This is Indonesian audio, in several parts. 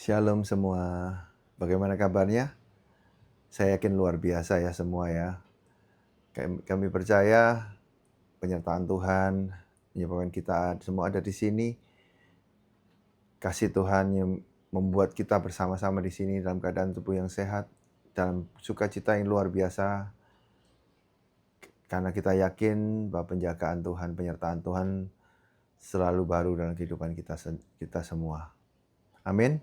Shalom semua, bagaimana kabarnya? Saya yakin luar biasa ya semua ya. Kami percaya penyertaan Tuhan menyebabkan kita semua ada di sini. Kasih Tuhan yang membuat kita bersama-sama di sini dalam keadaan tubuh yang sehat, dalam sukacita yang luar biasa. Karena kita yakin bahwa penjagaan Tuhan, penyertaan Tuhan selalu baru dalam kehidupan kita semua. Amin.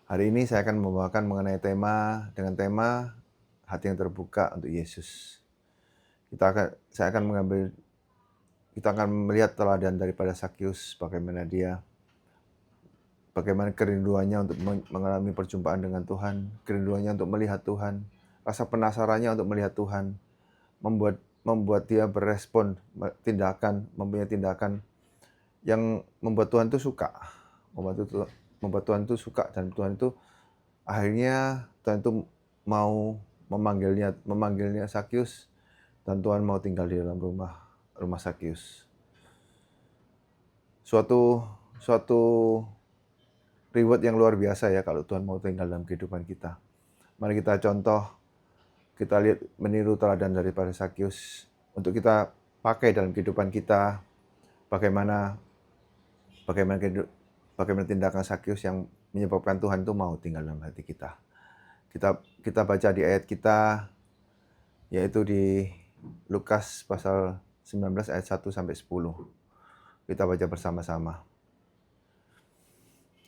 Hari ini saya akan membawakan mengenai dengan tema hati yang terbuka untuk Yesus. Kita akan melihat teladan daripada Sakyus, bagaimana kerinduannya untuk mengalami perjumpaan dengan Tuhan, kerinduannya untuk melihat Tuhan, rasa penasarannya untuk melihat Tuhan, membuat dia berespon mempunyai tindakan yang membuat Tuhan itu suka, membuat Tuhan itu suka, dan Tuhan itu akhirnya Tuhan itu mau memanggilnya Sakyus, dan Tuhan mau tinggal di dalam rumah Sakyus. Suatu reward yang luar biasa ya kalau Tuhan mau tinggal dalam kehidupan kita. Mari kita lihat meniru teladan daripada Sakyus untuk kita pakai dalam kehidupan kita. Bagaimana tindakan Sakyus yang menyebabkan Tuhan itu mau tinggal dalam hati kita. Kita baca di ayat kita, yaitu di Lukas pasal 19 ayat 1 sampai 10. Kita baca bersama-sama.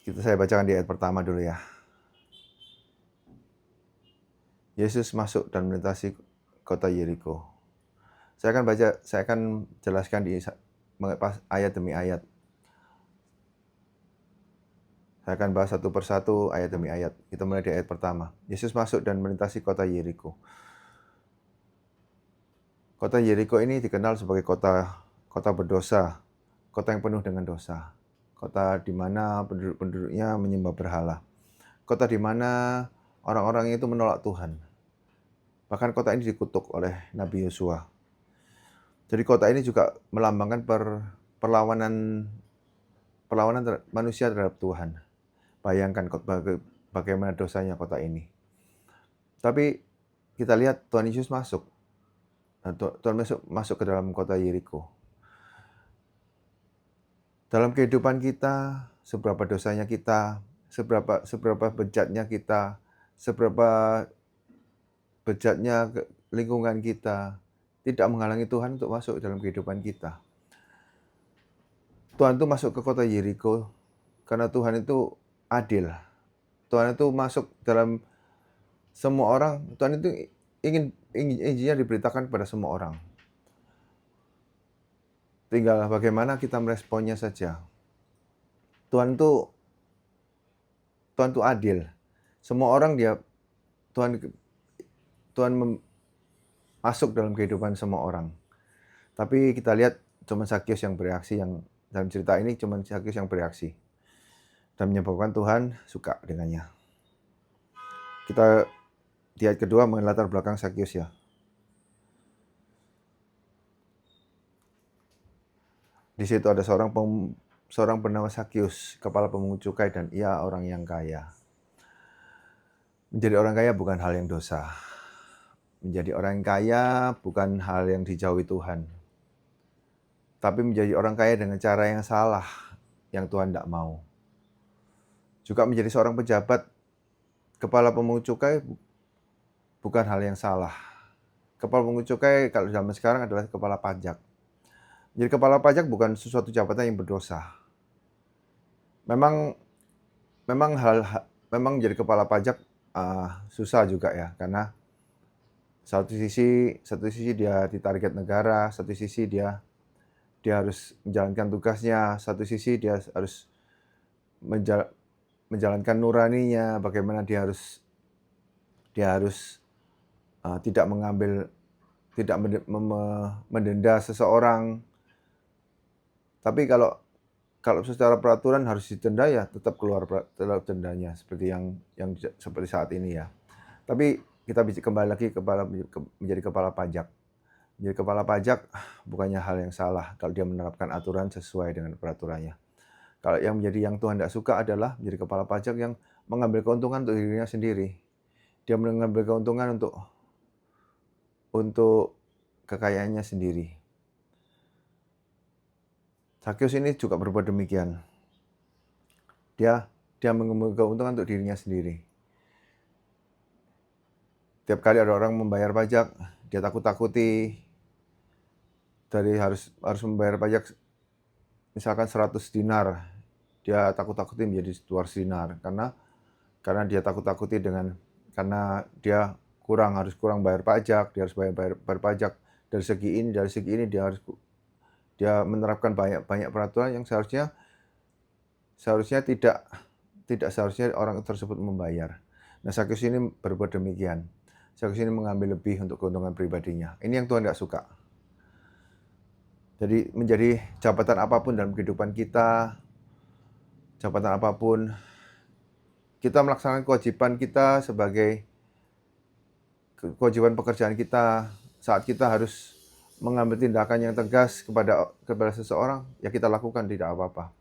Saya bacakan di ayat pertama dulu ya. Yesus masuk dan melintasi kota Yeriko. Saya akan jelaskan di ayat demi ayat. Saya akan bahas satu persatu ayat demi ayat. Kita mulai di ayat pertama. Yesus masuk dan melintasi kota Yeriko. Kota Yeriko ini dikenal sebagai kota berdosa, kota yang penuh dengan dosa. Kota di mana penduduk-penduduknya menyembah berhala. Kota di mana orang-orang itu menolak Tuhan. Bahkan kota ini dikutuk oleh Nabi Yosua. Jadi kota ini juga melambangkan perlawanan manusia terhadap Tuhan. Bayangkan bagaimana dosanya kota ini. Tapi kita lihat Tuhan Yesus masuk. Tuhan masuk ke dalam kota Yeriko. Dalam kehidupan kita, seberapa dosanya kita, seberapa bejatnya kita, seberapa bejatnya lingkungan kita, tidak menghalangi Tuhan untuk masuk dalam kehidupan kita. Tuhan itu masuk ke kota Yeriko karena Tuhan itu adil. Tuhan itu masuk dalam semua orang. Tuhan itu ingin Injilnya diberitakan kepada semua orang. Tinggal bagaimana kita meresponnya saja. Tuhan itu adil. Semua orang Tuhan masuk dalam kehidupan semua orang. Tapi kita lihat cuma Sakyus yang bereaksi, yang dalam cerita ini cuma Sakyus yang bereaksi. Dan menyebabkan Tuhan suka dengannya. Kita di ayat kedua mengenai latar belakang Sakyus ya. Di situ ada seorang bernama Sakyus, kepala pemungut cukai, dan ia orang yang kaya. Menjadi orang kaya bukan hal yang dosa. Menjadi orang kaya bukan hal yang dijauhi Tuhan. Tapi menjadi orang kaya dengan cara yang salah, yang Tuhan tidak mau. Juga menjadi seorang pejabat, kepala pemungut cukai bukan hal yang salah. Kepala pemungut cukai kalau zaman sekarang adalah kepala pajak. Jadi kepala pajak bukan sesuatu jabatan yang berdosa. Memang jadi kepala pajak susah juga ya, karena satu sisi dia ditarget negara, satu sisi dia harus menjalankan tugasnya, satu sisi dia harus menjalankan nuraninya, bagaimana dia harus tidak mendenda seseorang. Tapi kalau secara peraturan harus didenda, ya tetap keluar dendanya, seperti yang seperti saat ini ya. Tapi kita bisa kembali lagi menjadi kepala pajak. Menjadi kepala pajak bukannya hal yang salah kalau dia menerapkan aturan sesuai dengan peraturannya. Kalau yang menjadi yang Tuhan tidak suka adalah menjadi kepala pajak yang mengambil keuntungan untuk dirinya sendiri. Dia mengambil keuntungan untuk kekayaannya sendiri. Sakyus ini juga berbuat demikian. Dia mengambil keuntungan untuk dirinya sendiri. Tiap kali ada orang membayar pajak, dia takut-takuti dari harus membayar pajak misalkan 100 dinar. Dia takut-takuti menjadi 200 dinar karena dia takut-takuti karena dia harus kurang bayar pajak, dia harus bayar pajak dari segi ini dia menerapkan banyak peraturan yang seharusnya tidak seharusnya orang tersebut membayar. Nah, Sakyus ini berbuat demikian. Sakyus ini mengambil lebih untuk keuntungan pribadinya. Ini yang Tuhan tidak suka. Jadi menjadi jabatan apapun dalam kehidupan kita, jabatan apapun, kita melaksanakan kewajiban kita sebagai kewajiban pekerjaan kita, saat kita harus mengambil tindakan yang tegas kepada seseorang, ya kita lakukan, tidak apa-apa.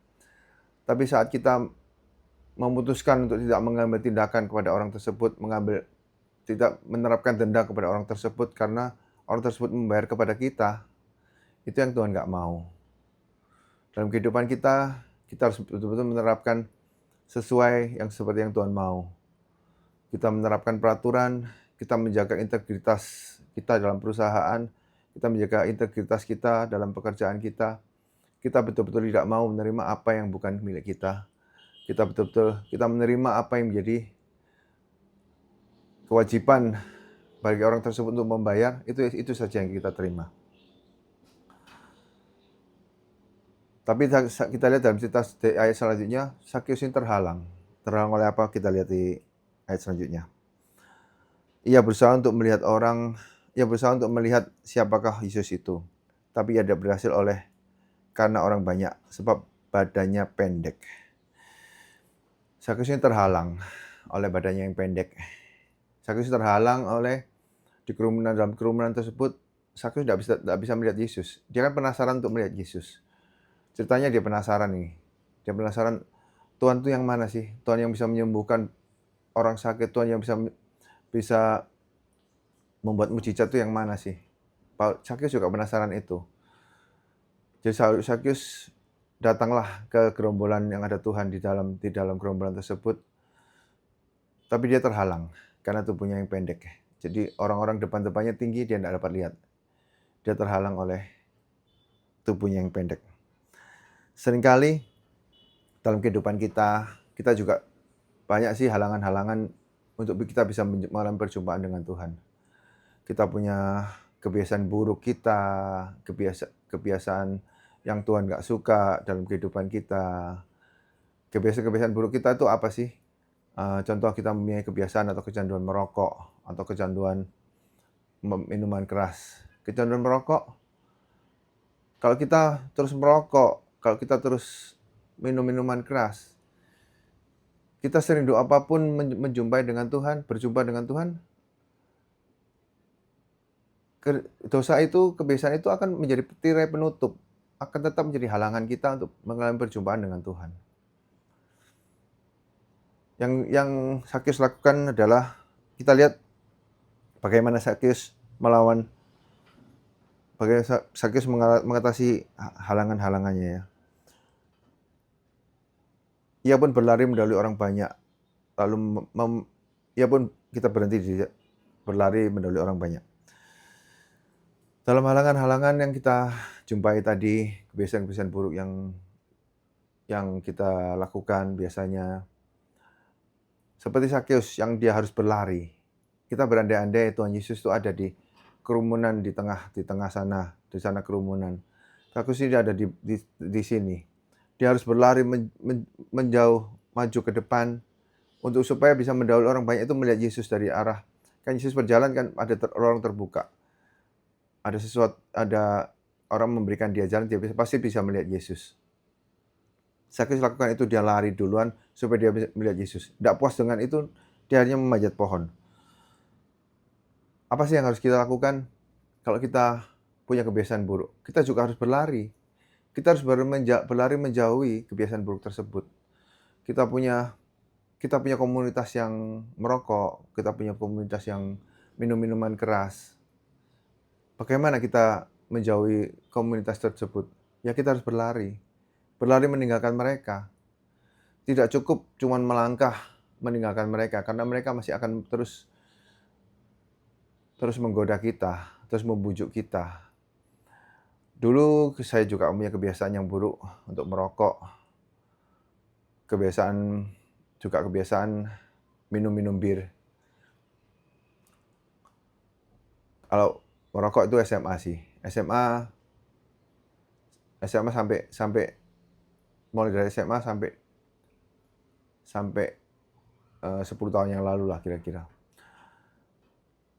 Tapi saat kita memutuskan untuk tidak mengambil tindakan kepada orang tersebut, tidak menerapkan denda kepada orang tersebut karena orang tersebut membayar kepada kita, itu yang Tuhan nggak mau. Dalam kehidupan kita harus betul-betul menerapkan sesuai seperti yang Tuhan mau. Kita menerapkan peraturan, kita menjaga integritas kita dalam perusahaan, kita menjaga integritas kita dalam pekerjaan kita. Kita betul-betul tidak mau menerima apa yang bukan milik kita. Kita menerima apa yang menjadi kewajiban bagi orang tersebut untuk membayar, itu saja yang kita terima. Tapi kita lihat dalam cerita ayat selanjutnya, Sakyus ini terhalang. Terhalang oleh apa? Kita lihat di ayat selanjutnya. Ia berusaha untuk melihat siapakah Yesus itu. Tapi ia tidak berhasil karena orang banyak, sebab badannya pendek. Sakyus ini terhalang oleh badannya yang pendek. Sakyus terhalang dalam kerumunan tersebut. Sakyus tidak bisa melihat Yesus. Dia kan penasaran untuk melihat Yesus. Ceritanya dia penasaran nih. Dia penasaran, Tuhan itu yang mana sih? Tuhan yang bisa menyembuhkan orang sakit, Tuhan yang bisa membuat mujizat itu yang mana sih? Sakyus juga penasaran itu. Jadi Sakyus datanglah ke gerombolan yang ada Tuhan di dalam gerombolan tersebut. Tapi dia terhalang karena tubuhnya yang pendek. Jadi orang-orang depannya tinggi, dia tidak dapat lihat. Dia terhalang oleh tubuhnya yang pendek. Seringkali dalam kehidupan kita juga banyak sih halangan-halangan untuk kita bisa mengalami perjumpaan dengan Tuhan. Kita punya kebiasaan buruk kita, kebiasaan yang Tuhan gak suka dalam kehidupan kita. Kebiasaan buruk kita itu apa sih? Contoh kita mempunyai kebiasaan atau kecanduan merokok, atau kecanduan minuman keras. Kecanduan merokok, kalau kita terus merokok, kalau kita terus minum minuman keras, kita sering doa apapun berjumpa dengan Tuhan, dosa itu, kebiasaan itu akan menjadi tirai penutup, akan tetap menjadi halangan kita untuk mengalami perjumpaan dengan Tuhan. Yang Sakyus lakukan adalah, kita lihat bagaimana Sakyus mengatasi halangan-halangannya ya. Ia pun berlari mendahului orang banyak. Lalu kita berhenti berlari mendahului orang banyak. Dalam halangan-halangan yang kita jumpai tadi, kebiasaan-kebiasaan buruk yang kita lakukan biasanya, seperti Sakyus yang dia harus berlari. Kita berandai-andai Tuhan Yesus itu ada di kerumunan di tengah sana, di sana kerumunan. Sakyus ini ada di sini. Dia harus berlari menjauh, maju ke depan untuk supaya bisa mendahului orang banyak itu melihat Yesus dari arah. Kan Yesus berjalan kan ada orang terbuka. Ada orang memberikan dia jalan, dia pasti bisa melihat Yesus. Sakyus lakukan itu, dia lari duluan supaya dia bisa melihat Yesus. Tidak puas dengan itu, dia hanya memanjat pohon. Apa sih yang harus kita lakukan kalau kita punya kebiasaan buruk? Kita juga harus berlari. Kita harus berlari menjauhi kebiasaan buruk tersebut. Kita punya komunitas yang merokok, kita punya komunitas yang minum minuman keras. Bagaimana kita menjauhi komunitas tersebut? Ya kita harus berlari meninggalkan mereka. Tidak cukup cuma melangkah meninggalkan mereka, karena mereka masih akan terus menggoda kita, terus membujuk kita. Dulu saya juga punya kebiasaan yang buruk untuk merokok. Kebiasaan minum bir. Kalau merokok itu SMA sih. SMA sampai mulai dari SMA sampai 10 tahun yang lalu lah kira-kira.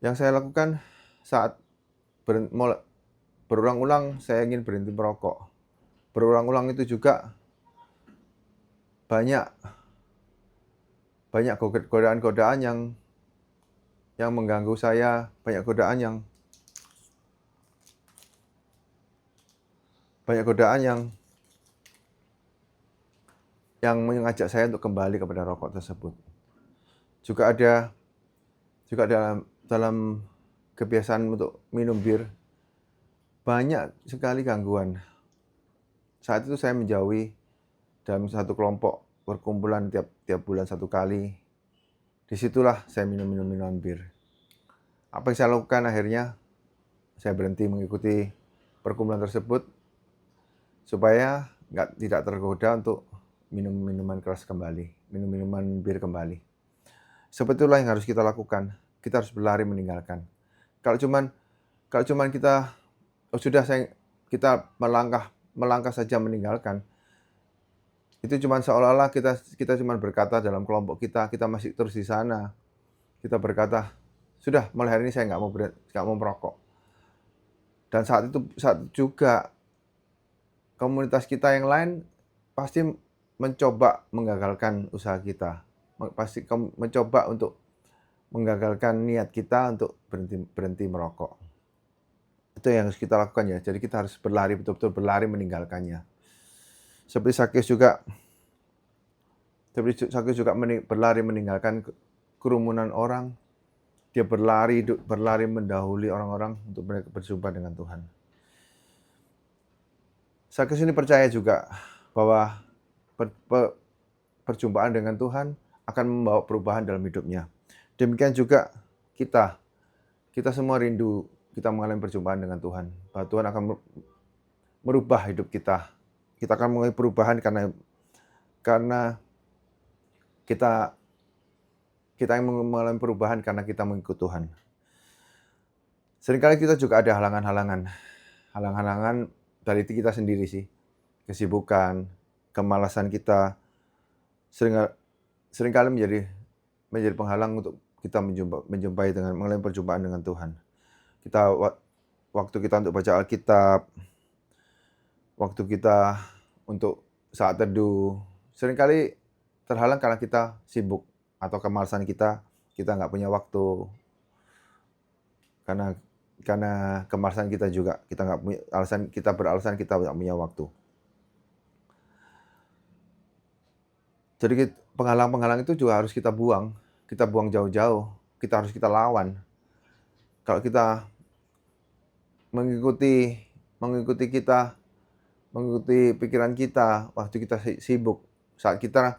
Yang saya lakukan saat berulang-ulang saya ingin berhenti merokok. Berulang-ulang itu juga banyak godaan-godaan yang mengganggu saya, banyak godaan yang mengajak saya untuk kembali kepada rokok tersebut. Juga dalam kebiasaan untuk minum bir, banyak sekali gangguan. Saat itu saya menjauhi dalam satu kelompok perkumpulan tiap bulan 1 kali. Disitulah saya minum minuman bir. Apa yang saya lakukan akhirnya, saya berhenti mengikuti perkumpulan tersebut supaya tidak tergoda untuk minum minuman keras kembali, minum minuman bir kembali. Seperti itulah yang harus kita lakukan. Kita harus berlari meninggalkan. Kalau cuman kita melangkah saja meninggalkan, itu cuman seolah-olah kita cuman berkata dalam kelompok kita masih terus di sana. Kita berkata, sudah mulai hari ini saya nggak mau merokok. Dan saat itu juga komunitas kita yang lain pasti mencoba menggagalkan usaha kita. Pasti mencoba untuk menggagalkan niat kita untuk berhenti merokok. Itu yang harus kita lakukan ya. Jadi kita harus betul-betul berlari meninggalkannya. Seperti Sakyus juga berlari meninggalkan kerumunan orang. Dia berlari mendahului orang-orang untuk mereka berjumpa dengan Tuhan. Sakyus ini percaya juga bahwa perjumpaan dengan Tuhan akan membawa perubahan dalam hidupnya. Demikian juga kita semua rindu kita mengalami perjumpaan dengan Tuhan. Bahwa Tuhan akan merubah hidup kita. Kita akan mengalami perubahan karena kita yang mengalami perubahan karena kita mengikut Tuhan. Seringkali kita juga ada halangan dari kita sendiri sih. Kesibukan, kemalasan kita seringkali menjadi penghalang untuk kita mengalami perjumpaan dengan Tuhan. Waktu kita untuk baca Alkitab, waktu kita untuk saat teduh, seringkali terhalang karena kita sibuk atau kemalasan kita nggak punya waktu. Karena kemalasan kita juga, kita nggak punya alasan, kita beralasan kita nggak punya waktu. Jadi penghalang-penghalang itu juga harus kita buang jauh-jauh. Kita harus lawan. Kalau kita mengikuti pikiran kita, waktu kita sibuk, saat kita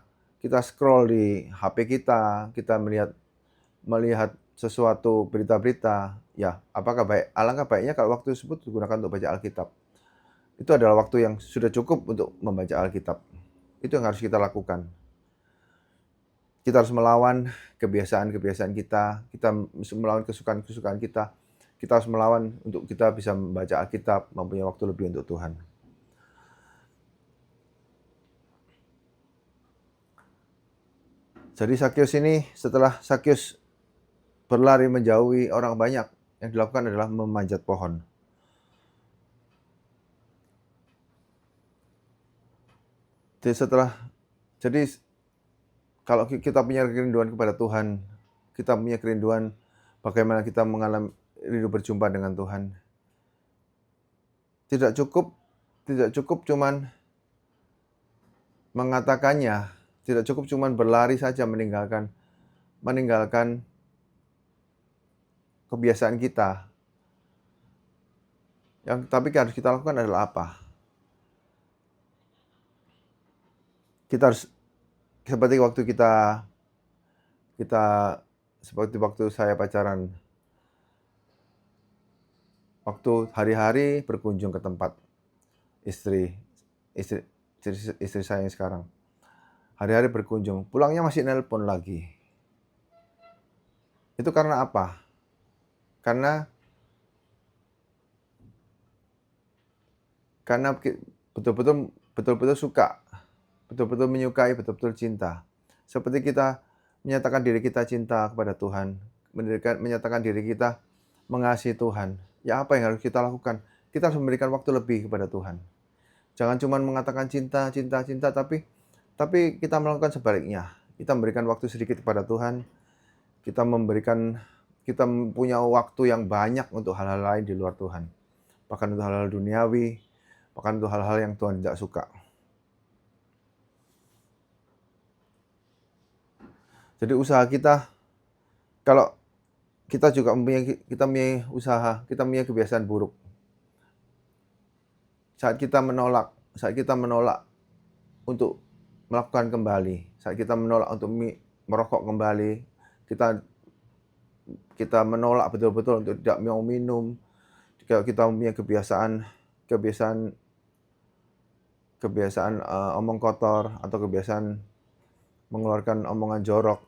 scroll di HP kita melihat sesuatu berita-berita, ya alangkah baiknya kalau waktu tersebut digunakan untuk baca Alkitab. Itu adalah waktu yang sudah cukup untuk membaca Alkitab. Itu yang harus kita lakukan. Kita harus melawan kebiasaan-kebiasaan kita melawan kesukaan-kesukaan kita. Kita harus melawan untuk kita bisa membaca Alkitab, mempunyai waktu lebih untuk Tuhan. Jadi Sakyus ini, setelah Sakyus berlari menjauhi orang banyak, yang dilakukan adalah memanjat pohon. Jadi kalau kita punya kerinduan kepada Tuhan, kita punya kerinduan bagaimana kita rindu berjumpa dengan Tuhan. Tidak cukup Tidak cukup cuman mengatakannya, tidak cukup cuman berlari saja meninggalkan kebiasaan kita. Tapi harus kita lakukan adalah apa? Kita harus seperti waktu saya pacaran, waktu hari-hari berkunjung ke tempat istri saya yang sekarang. Hari-hari berkunjung, pulangnya masih nelpon lagi. Itu karena apa? Karena betul-betul suka, betul-betul menyukai, betul-betul cinta. Seperti kita menyatakan diri kita cinta kepada Tuhan, menyatakan diri kita mengasihi Tuhan. Ya apa yang harus kita lakukan? Kita harus memberikan waktu lebih kepada Tuhan. Jangan cuma mengatakan cinta, cinta, cinta, tapi kita melakukan sebaliknya. Kita memberikan waktu sedikit kepada Tuhan. Kita punya waktu yang banyak untuk hal-hal lain di luar Tuhan. Bahkan untuk hal-hal duniawi, bahkan untuk hal-hal yang Tuhan tidak suka. Jadi usaha kita, kalau kita juga mempunyai usaha, kita mempunyai kebiasaan buruk. Saat kita menolak untuk melakukan kembali, saat kita menolak untuk merokok kembali, kita menolak betul-betul untuk tidak mau minum, kalau kita mempunyai kebiasaan omong kotor atau kebiasaan mengeluarkan omongan jorok,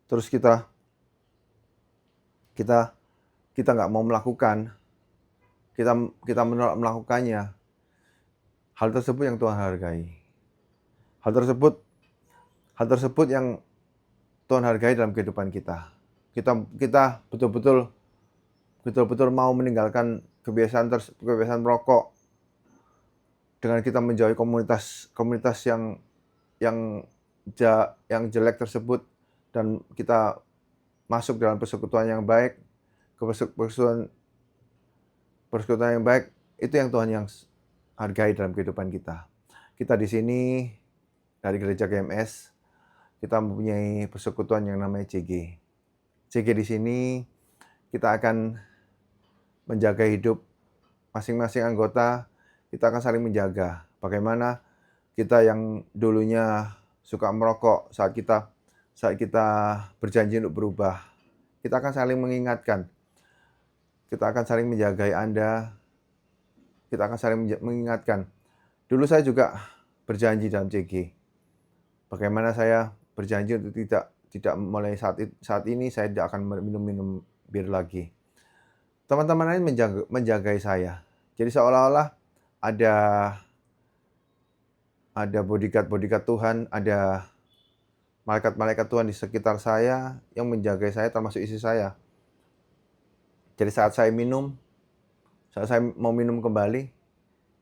terus kita nggak mau melakukan, kita menolak melakukannya, hal tersebut yang Tuhan hargai. Hal tersebut yang Tuhan hargai dalam kehidupan kita. Kita betul-betul mau meninggalkan kebiasaan merokok dengan kita menjauhi komunitas yang jelek tersebut, dan kita masuk dalam persekutuan yang baik, persekutuan yang baik. Itu yang Tuhan yang hargai dalam kehidupan kita. Kita di sini dari Gereja GMS, kita mempunyai persekutuan yang namanya CG. CG di sini kita akan menjaga hidup masing-masing anggota. Kita akan saling menjaga. Bagaimana kita yang dulunya suka merokok, saat kita berjanji untuk berubah, kita akan saling mengingatkan. Kita akan saling menjaga Anda. Kita akan saling mengingatkan. Dulu saya juga berjanji dalam CG. Bagaimana saya berjanji untuk tidak mulai saat ini saya tidak akan minum bir lagi. Teman-teman lain menjagai saya. Jadi seolah-olah ada bodyguard Tuhan, ada malaikat-malaikat Tuhan di sekitar saya yang menjagai saya, termasuk istri saya. Jadi saat saya mau minum kembali,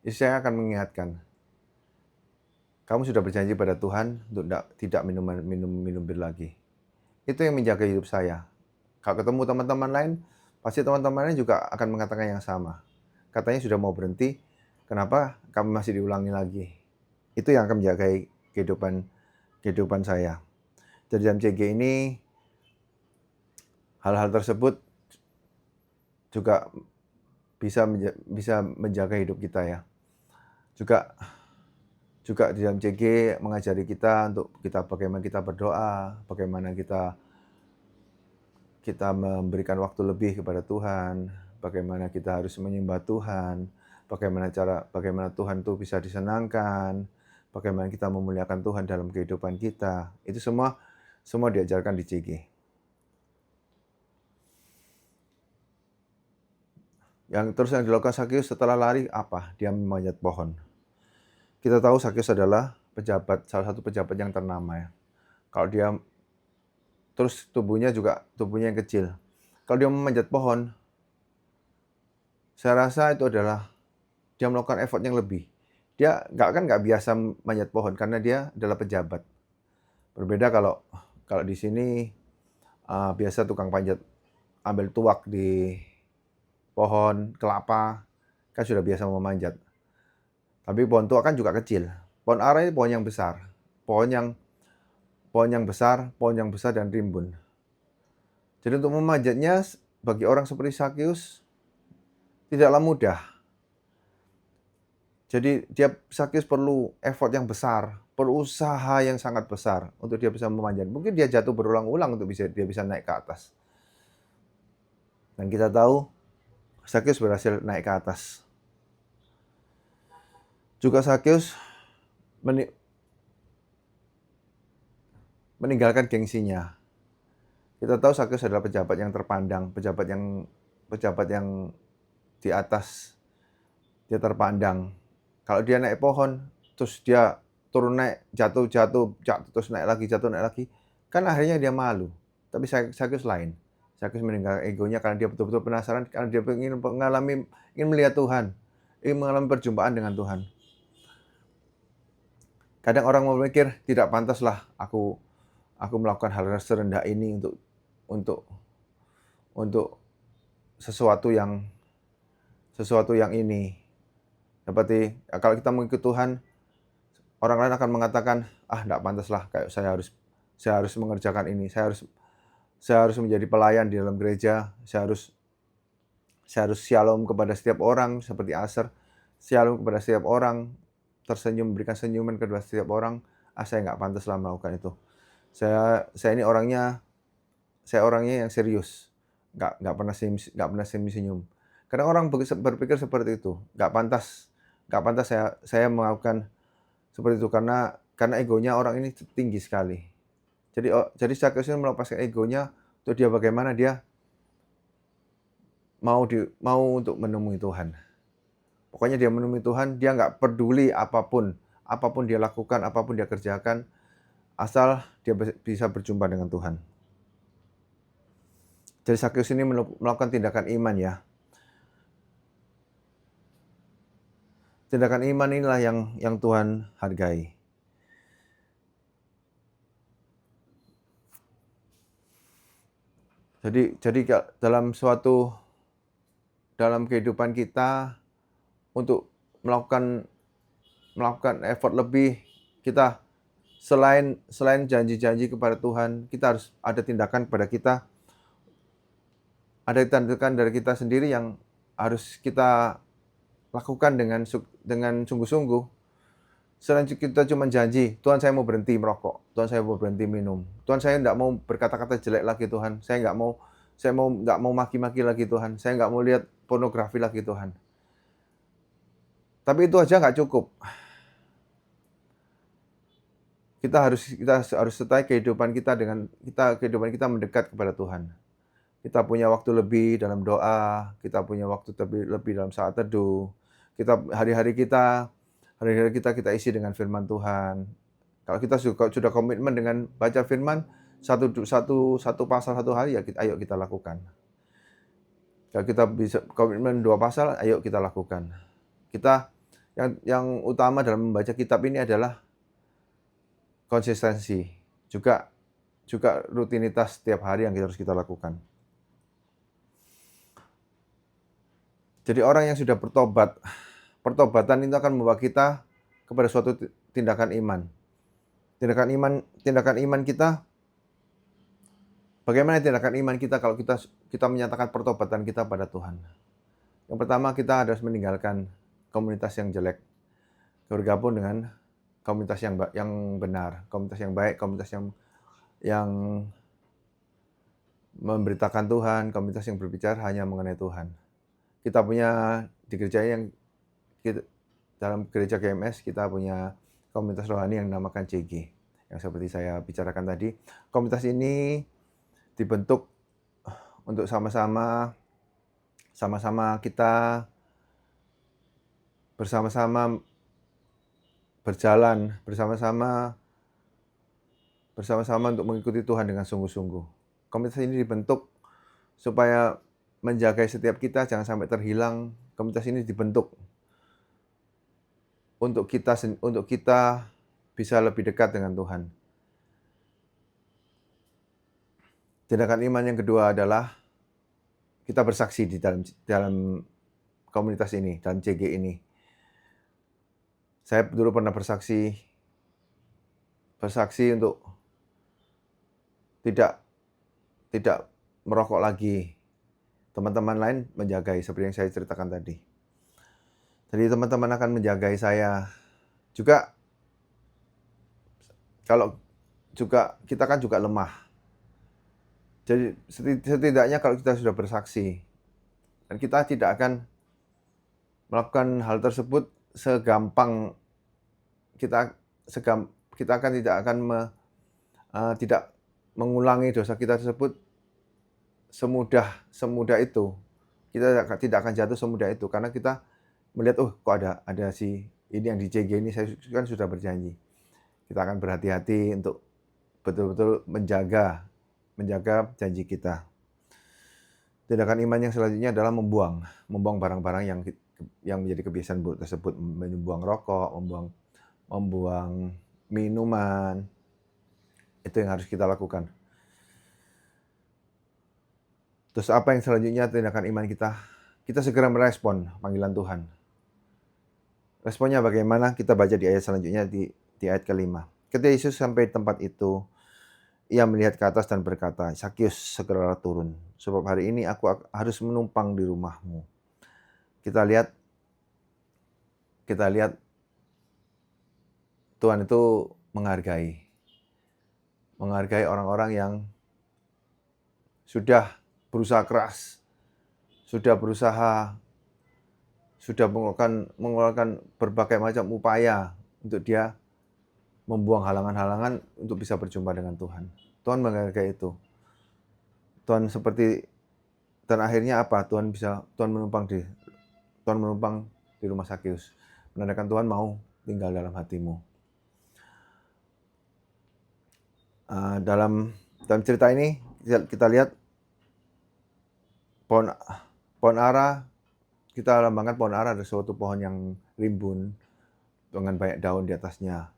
istri saya akan mengingatkan, kamu sudah berjanji pada Tuhan untuk tidak minum bir lagi. Itu yang menjaga hidup saya. Kalau ketemu teman-teman lain, pasti teman-teman lain juga akan mengatakan yang sama. Katanya sudah mau berhenti, kenapa kamu masih diulangi lagi? Itu yang akan menjaga kehidupan saya. Jadi dalam CG ini, hal-hal tersebut juga bisa menjaga hidup kita ya. Juga di dalam CG mengajari kita untuk bagaimana kita berdoa, bagaimana kita memberikan waktu lebih kepada Tuhan, bagaimana kita harus menyembah Tuhan, bagaimana Tuhan itu bisa disenangkan, bagaimana kita memuliakan Tuhan dalam kehidupan kita. Itu semua diajarkan di CG. Yang dilakukan Sakyus setelah lari apa? Dia memanjat pohon. Kita tahu Sakyus adalah salah satu pejabat yang ternama ya. Kalau dia terus tubuhnya yang kecil. Kalau dia memanjat pohon, saya rasa itu adalah dia melakukan effort yang lebih. Dia nggak biasa manjat pohon karena dia adalah pejabat. Berbeda kalau di sini biasa tukang panjat ambil tuak di pohon kelapa, kan sudah biasa memanjat. Tapi pohon tua kan juga kecil. Pohon ara ini pohon yang besar. Pohon yang besar dan rimbun. Jadi untuk memanjatnya bagi orang seperti Sakyus tidaklah mudah. Jadi Sakyus perlu effort yang besar, perlu usaha yang sangat besar untuk dia bisa memanjat. Mungkin dia jatuh berulang-ulang untuk dia bisa naik ke atas. Dan kita tahu Sakyus berhasil naik ke atas. Juga Sakyus meninggalkan gengsinya. Kita tahu Sakyus adalah pejabat yang terpandang, pejabat yang di atas, dia terpandang. Kalau dia naik pohon, terus dia turun naik, jatuh, terus naik lagi, kan akhirnya dia malu. Tapi Sakyus lain. Sakyus meninggalkan egonya karena dia betul-betul penasaran, karena dia ingin melihat Tuhan, ingin mengalami perjumpaan dengan Tuhan. Kadang orang memikir, tidak pantaslah aku melakukan hal serendah ini untuk sesuatu yang ini. Seperti kalau kita mengikut Tuhan, orang lain akan mengatakan, tidak pantaslah, kayak saya harus mengerjakan ini, saya harus menjadi pelayan di dalam gereja, saya harus shalom kepada setiap orang seperti Aser, shalom kepada setiap orang, tersenyum, memberikan senyuman kepada setiap orang. Saya nggak pantaslah melakukan itu. Saya ini orangnya yang serius, nggak pernah senyum. Kadang orang berpikir seperti itu, nggak pantas saya melakukan seperti itu karena egonya orang ini tinggi sekali. Jadi Sakyus melepaskan egonya untuk dia bagaimana dia mau untuk menemui Tuhan. Pokoknya dia menemui Tuhan, dia nggak peduli apapun dia lakukan, apapun dia kerjakan, asal dia bisa berjumpa dengan Tuhan. Jadi Sakyus ini melakukan tindakan iman ya. Tindakan iman inilah yang Tuhan hargai. Jadi dalam kehidupan kita untuk melakukan effort lebih, kita selain janji-janji kepada Tuhan, kita harus ada tindakan kepada kita. Ada tindakan dari kita sendiri yang harus kita lakukan dengan sungguh-sungguh. Selain kita cuma janji, Tuhan saya mau berhenti merokok, Tuhan saya mau berhenti minum, Tuhan saya nggak mau berkata-kata jelek lagi Tuhan, saya nggak mau maki-maki lagi Tuhan, saya nggak mau lihat pornografi lagi Tuhan. Tapi itu aja nggak cukup. Kita harus sertai kehidupan kita mendekat kepada Tuhan. Kita punya waktu lebih dalam doa, kita punya waktu lebih dalam saat teduh. Hari-hari kita isi dengan firman Tuhan. Kalau kita sudah komitmen dengan baca firman, satu pasal satu hari, ya ayo kita lakukan. Kalau kita bisa komitmen 2 pasal, ayo kita lakukan. Kita yang utama dalam membaca kitab ini adalah konsistensi, juga rutinitas setiap hari yang harus kita lakukan. Jadi orang yang sudah bertobat, pertobatan itu akan membawa kita kepada suatu tindakan iman. Tindakan iman kita, bagaimana tindakan iman kita kalau kita menyatakan pertobatan kita pada Tuhan? Yang pertama, kita harus meninggalkan komunitas yang jelek, bergabung dengan komunitas yang benar, komunitas yang baik, komunitas yang memberitakan Tuhan, komunitas yang berbicara hanya mengenai Tuhan. Kita punya di gereja dalam gereja GMS, kita punya komunitas rohani yang dinamakan CG. Yang seperti saya bicarakan tadi, komunitas ini dibentuk untuk sama-sama kita bersama-sama berjalan, bersama-sama untuk mengikuti Tuhan dengan sungguh-sungguh. Komunitas ini dibentuk supaya menjaga setiap kita jangan sampai terhilang. Komunitas ini dibentuk untuk kita bisa lebih dekat dengan Tuhan. Tindakan iman yang kedua adalah kita bersaksi di dalam komunitas ini dan CG ini. Saya dulu pernah bersaksi untuk tidak merokok lagi. Teman-teman lain menjagai seperti yang saya ceritakan tadi. Jadi teman-teman akan menjagai saya. Juga kalau juga kita kan juga lemah. Jadi setidaknya kalau kita sudah bersaksi dan kita tidak akan melakukan hal tersebut segampang kita tidak akan tidak mengulangi dosa kita tersebut semudah itu. Kita tidak akan jatuh semudah itu karena kita melihat, oh kok ada si ini yang di CG ini, saya kan sudah berjanji. Kita akan berhati-hati untuk betul-betul menjaga janji kita. Tindakan iman yang selanjutnya adalah membuang barang-barang yang menjadi kebiasaan buruk tersebut, membuang rokok, membuang minuman. Itu yang harus kita lakukan. Terus apa yang selanjutnya tindakan iman kita? Kita segera merespon panggilan Tuhan. Responnya bagaimana? Kita baca di ayat selanjutnya di ayat ke-5. Ketika Yesus sampai di tempat itu, ia melihat ke atas dan berkata, "Sakyus, segeralah turun, sebab hari ini aku harus menumpang di rumahmu." Kita lihat Tuhan itu menghargai orang-orang yang sudah berusaha keras, sudah mengeluarkan berbagai macam upaya untuk dia membuang halangan-halangan untuk bisa berjumpa dengan Tuhan. Tuhan menghargai itu. Dan akhirnya apa? Tuhan menumpang di rumah Sakyus. Menandakan Tuhan mau tinggal dalam hatimu. Dalam cerita ini kita lihat pohon ara, kita lambangkan pohon ara ada suatu pohon yang rimbun dengan banyak daun di atasnya.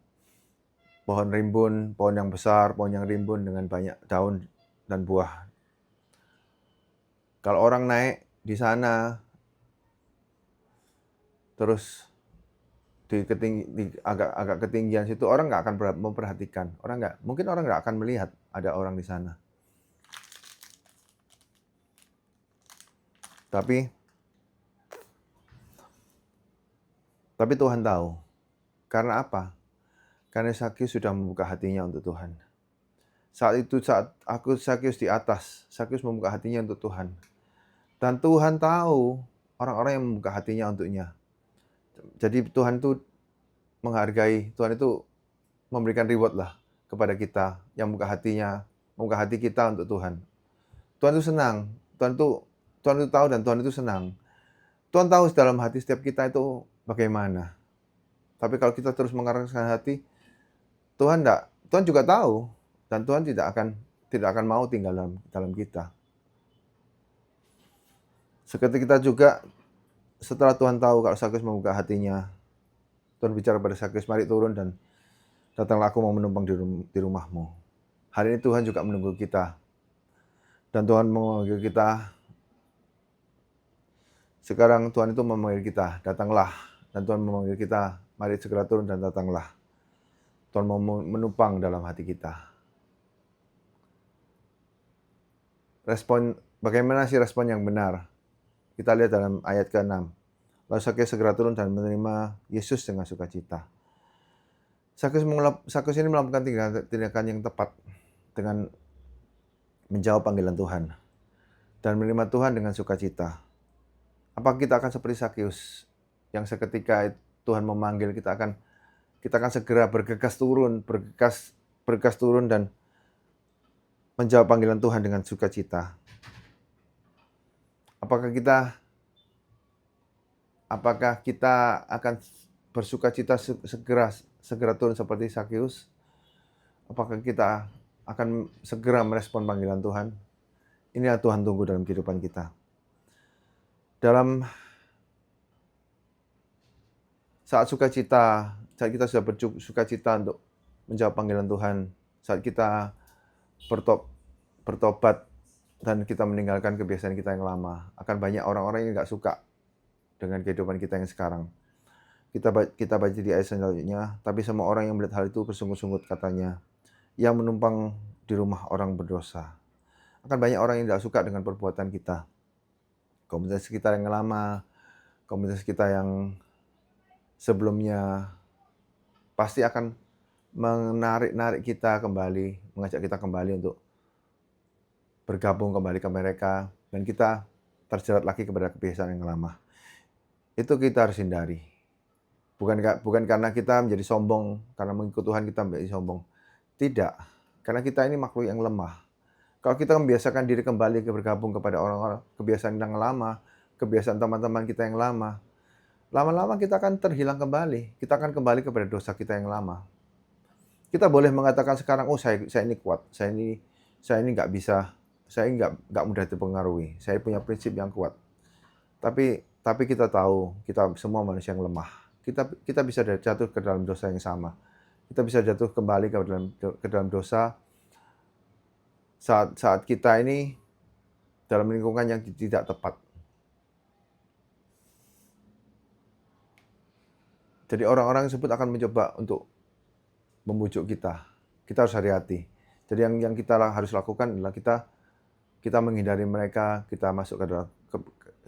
Pohon rimbun, pohon yang besar, pohon yang rimbun dengan banyak daun dan buah. Kalau orang naik di sana, terus di agak ketinggian situ, orang nggak akan memperhatikan. Mungkin orang nggak akan melihat ada orang di sana. Tapi Tuhan tahu. Karena apa? Karena Sakyus sudah membuka hatinya untuk Tuhan. Saat Sakyus di atas, Sakyus membuka hatinya untuk Tuhan. Dan Tuhan tahu orang-orang yang membuka hatinya untuknya. Jadi Tuhan itu menghargai, Tuhan itu memberikan reward lah kepada kita yang membuka hati kita untuk Tuhan. Tuhan itu senang, Tuhan itu tahu dan Tuhan itu senang. Tuhan tahu dalam hati setiap kita itu bagaimana. Tapi kalau kita terus mengeraskan hati, Tuhan juga tahu dan Tuhan tidak akan mau tinggal dalam kita. Seperti kita juga setelah Tuhan tahu kalau Sakyus membuka hatinya, Tuhan bicara pada Sakyus, "Mari turun dan datanglah, aku mau menumpang di rumahmu." Hari ini Tuhan juga menunggu kita. Dan Tuhan memanggil kita. Sekarang Tuhan itu memanggil kita, datanglah. Dan Tuhan memanggil kita, mari segera turun dan datanglah. Tuhan mau menumpang dalam hati kita. Bagaimana sih respon yang benar? Kita lihat dalam ayat ke-6. Lalu Sakyus segera turun dan menerima Yesus dengan sukacita. Sakyus ini melakukan tindakan yang tepat dengan menjawab panggilan Tuhan dan menerima Tuhan dengan sukacita. Apa kita akan seperti Sakyus yang seketika Tuhan memanggil, kita akan segera bergegas turun dan menjawab panggilan Tuhan dengan sukacita. Apakah kita akan bersukacita segera turun seperti Sakyus? Apakah kita akan segera merespon panggilan Tuhan? Inilah Tuhan tunggu dalam kehidupan kita. Dalam saat kita sudah bersukacita untuk menjawab panggilan Tuhan, saat kita bertobat dan kita meninggalkan kebiasaan kita yang lama, akan banyak orang-orang yang nggak suka dengan kehidupan kita yang sekarang. Kita baca di ayat selanjutnya, tapi semua orang yang melihat hal itu bersungut-sungut katanya, yang menumpang di rumah orang berdosa. Akan banyak orang yang tidak suka dengan perbuatan kita. Komunitas kita yang lama, komunitas kita yang sebelumnya pasti akan menarik kita kembali, mengajak kita kembali untuk bergabung kembali ke mereka, dan kita terjerat lagi kepada kebiasaan yang lama. Itu kita harus hindari. Bukan karena kita menjadi sombong, karena mengikut Tuhan kita menjadi sombong. Tidak, karena kita ini makhluk yang lemah. Kalau kita membiasakan diri kembali bergabung kepada orang-orang, kebiasaan yang lama, kebiasaan teman-teman kita yang lama, lama-lama kita akan terhilang kembali. Kita akan kembali kepada dosa kita yang lama. Kita boleh mengatakan sekarang, oh saya ini kuat, saya ini nggak bisa, saya nggak mudah dipengaruhi, saya punya prinsip yang kuat. Tapi kita tahu, kita semua manusia yang lemah. Kita bisa jatuh ke dalam dosa yang sama. Kita bisa jatuh kembali ke dalam dosa saat kita ini dalam lingkungan yang tidak tepat. Jadi orang-orang tersebut akan mencoba untuk membujuk kita. Kita harus hati-hati. Jadi yang kita harus lakukan adalah kita menghindari mereka, kita masuk ke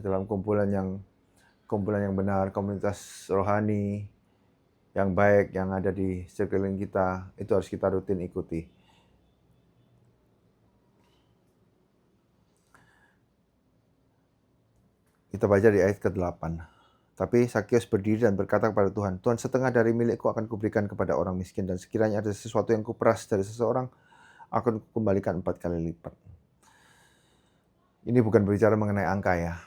dalam kumpulan yang benar, komunitas rohani yang baik yang ada di sekeliling kita. Itu harus kita rutin ikuti. Kita baca di ayat ke-8. Tapi Sakius berdiri dan berkata kepada Tuhan, Tuhan, setengah dari milikku akan kuberikan kepada orang miskin, dan sekiranya ada sesuatu yang kuperas dari seseorang, akan kukembalikan 4 kali lipat. Ini bukan berbicara mengenai angka ya.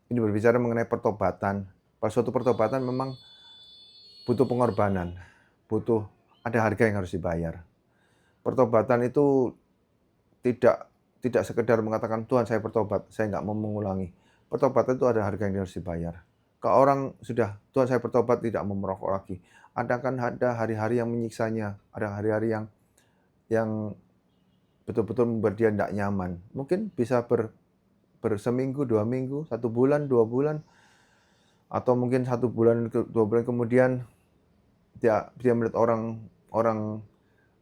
Ini berbicara mengenai pertobatan. Pada suatu pertobatan memang butuh pengorbanan, ada harga yang harus dibayar. Pertobatan itu tidak sekedar mengatakan, Tuhan saya bertobat, saya nggak mau mengulangi. Pertobatan itu ada harga yang harus dibayar. Kalau orang sudah, Tuhan saya bertobat, tidak mau merokok lagi, ada hari-hari yang menyiksanya, ada hari-hari yang betul-betul membuat dia tidak nyaman. Mungkin bisa berseminggu, 2 minggu, 1 bulan, 2 bulan, atau mungkin 1 bulan, 2 bulan kemudian dia melihat orang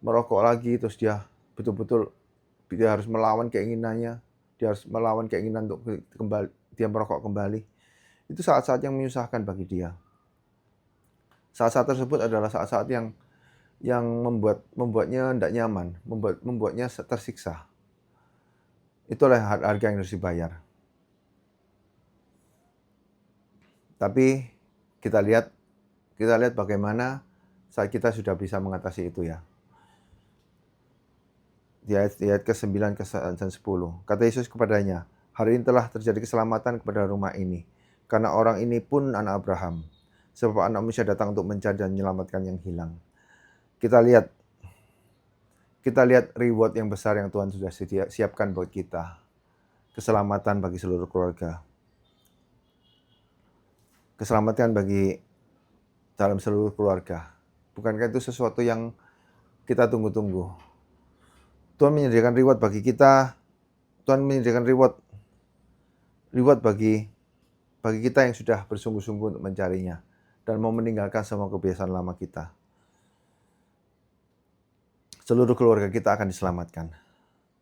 merokok lagi, terus dia betul-betul dia harus melawan keinginannya, dia harus melawan keinginan untuk kembali dia merokok kembali. Itu saat-saat yang menyusahkan bagi dia. Saat-saat tersebut adalah saat-saat yang membuatnya tidak nyaman, membuatnya tersiksa. Itulah harga yang harus dibayar. Tapi kita lihat bagaimana saat kita sudah bisa mengatasi itu ya. Di ayat ke-9 dan 10. Kata Yesus kepadanya, hari ini telah terjadi keselamatan kepada rumah ini, karena orang ini pun anak Abraham. Sebab anak manusia datang untuk mencari dan menyelamatkan yang hilang. Kita lihat reward yang besar yang Tuhan sudah siapkan buat kita. Keselamatan bagi seluruh keluarga. Keselamatan bagi dalam seluruh keluarga. Bukankah itu sesuatu yang kita tunggu-tunggu? Tuhan menyediakan reward bagi kita. Tuhan menyediakan reward bagi kita yang sudah bersungguh-sungguh untuk mencarinya dan mau meninggalkan semua kebiasaan lama kita. Seluruh keluarga kita akan diselamatkan.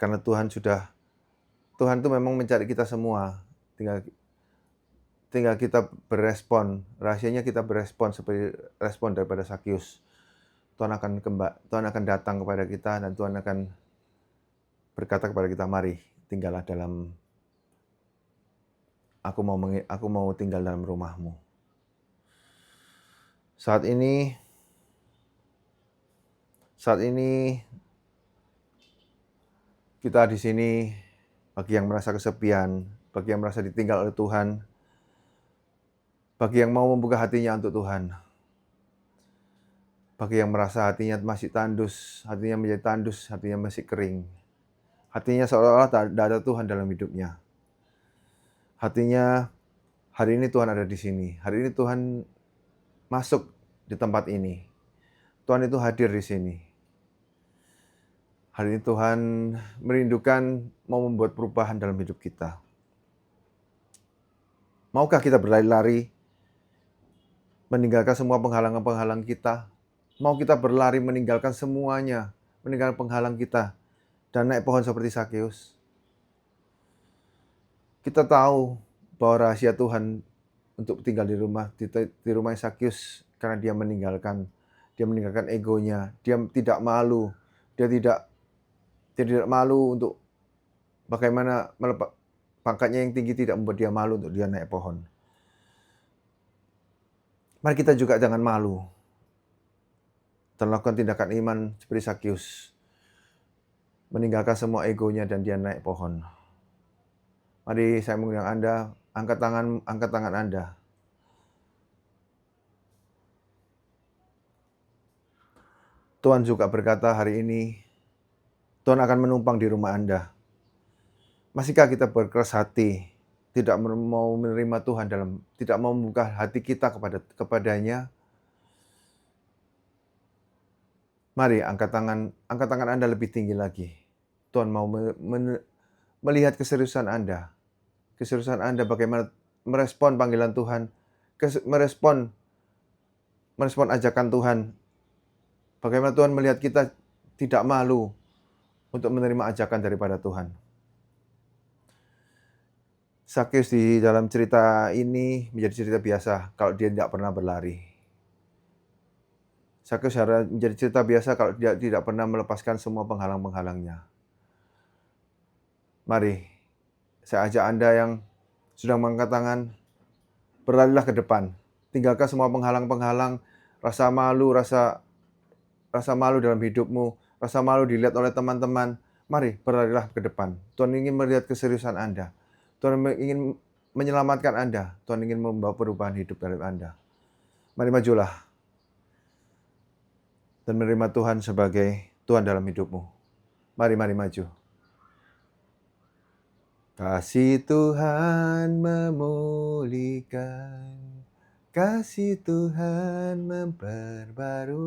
Karena Tuhan itu memang mencari kita semua. Tinggal kita berespon. Rahasianya kita berespon seperti respon daripada Sakius. Tuhan akan datang kepada kita dan Tuhan akan berkata kepada kita, mari tinggallah dalam, aku mau tinggal dalam rumahmu. Saat ini kita di sini bagi yang merasa kesepian, bagi yang merasa ditinggal oleh Tuhan, bagi yang mau membuka hatinya untuk Tuhan, bagi yang merasa hatinya masih tandus, hatinya menjadi tandus, hatinya masih kering, hatinya seolah-olah tidak ada Tuhan dalam hidupnya. Hatinya hari ini Tuhan ada di sini, hari ini Tuhan masuk di tempat ini, Tuhan itu hadir di sini. Hari ini Tuhan merindukan mau membuat perubahan dalam hidup kita. Maukah kita berlari-lari meninggalkan semua penghalang-penghalang kita? Mau kita berlari meninggalkan semuanya, meninggalkan penghalang kita, dan naik pohon seperti Sakeus? Kita tahu bahwa rahasia Tuhan untuk tinggal di rumah Sakeus karena dia meninggalkan egonya, dia tidak malu, dia tidak malu untuk bagaimana pangkatnya yang tinggi tidak membuat dia malu untuk dia naik pohon. Mari kita juga jangan malu dan lakukan tindakan iman seperti Sakeus, meninggalkan semua egonya dan dia naik pohon. Mari saya mengundang Anda, angkat tangan Anda. Tuhan juga berkata hari ini, Tuhan akan menumpang di rumah Anda. Masihkah kita berkeras hati, tidak mau menerima Tuhan tidak mau membuka hati kita kepadanya? Mari angkat tangan Anda lebih tinggi lagi. Tuhan mau melihat keseriusan Anda bagaimana merespon panggilan Tuhan, merespon ajakan Tuhan. Bagaimana Tuhan melihat kita tidak malu untuk menerima ajakan daripada Tuhan. Sakeus di dalam cerita ini menjadi cerita biasa kalau dia tidak pernah berlari. Sakeus harus menjadi cerita biasa kalau dia tidak pernah melepaskan semua penghalang-penghalangnya. Mari, saya ajak Anda yang sudah mengangkat tangan, berlarilah ke depan. Tinggalkan semua penghalang-penghalang, rasa malu dalam hidupmu, rasa malu dilihat oleh teman-teman. Mari, berlarilah ke depan. Tuhan ingin melihat keseriusan Anda. Tuhan ingin menyelamatkan Anda. Tuhan ingin membawa perubahan hidup dalam Anda. Mari majulah dan menerima Tuhan sebagai Tuhan dalam hidupmu. Mari maju. Kasih Tuhan memulihkan, kasih Tuhan memperbarui,